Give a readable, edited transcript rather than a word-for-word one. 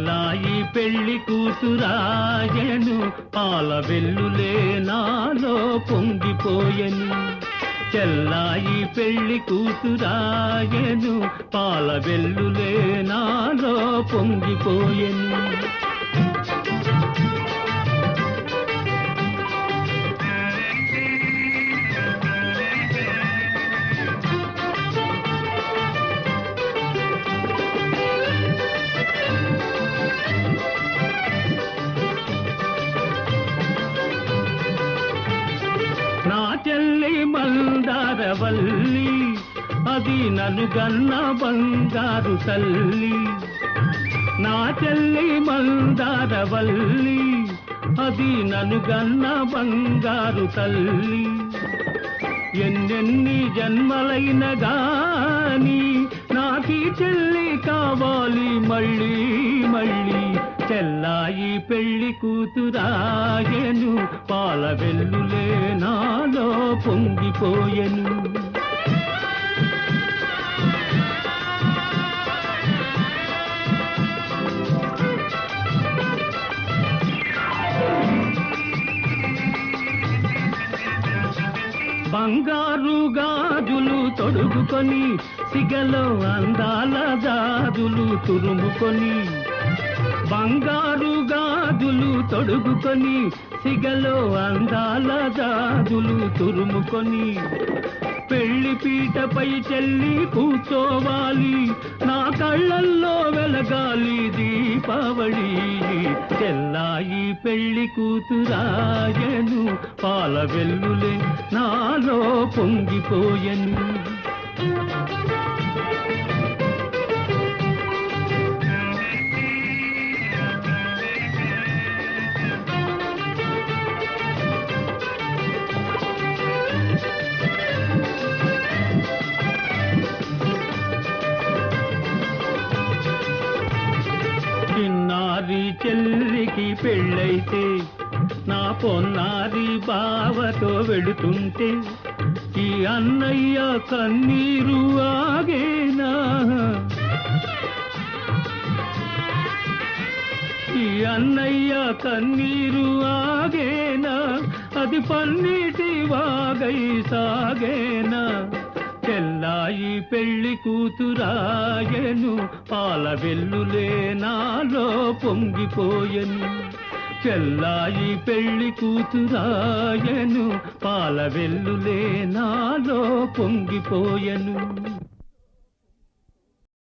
చెల్లాయి పెళ్లి కూతురాయను, పాల వెల్లులే నాలో పొంగిపోయెను. చెల్లాయి పెళ్లి కూతురాయను, పాల వెల్లులే నాలో పొంగిపోయెను. నా చెల్లి మందారవల్లి, అది నన్ను గన్న బంగారు తల్లి. నా చెల్లి మందారవల్లి, అది నన్ను గన్న బంగారు తల్లి. ఎన్నెన్ని జన్మలైన గాని నాకీ చెల్లి కావాలి మళ్ళీ మళ్ళీ. చెల్లాయి పెళ్లి కూతురాయను, పాల వెల్లులే నాలో పొంగిపోయెను. బంగారు గాజులు తొడుగుకొని, సిగలో అందాల గాజులు తురుముకొని. బంగారు గాజులు తొడుగుకొని, సిగలో అందాల గాజులు తురుముకొని. పెళ్లి పీటపై చెల్లి కూర్చోవాలి, నా కళ్ళల్లో వెలగాలి దీపావళి. చెల్లాయి పెళ్లి కూతురాయను, పాల వెల్లులే నాలో పొంగిపోయెను. చిన్నారి చెల్లికి పెళ్ళైతే, నా పొన్నారి బావతో వెళుతుంటే, ఈ అన్నయ్య కన్నీరు ఆగేనా? ఈ అన్నయ్య కన్నీరు ఆగేనా? అది పన్నీటి వాగై సాగేనా? చెల్లాయి పెళ్లి కూతురాయను, పాల వెల్లులే నాలో పొంగిపోయెను. చెల్లాయి పెళ్లి కూతురాయను, పాల వెల్లులే నాలో పొంగిపోయెను.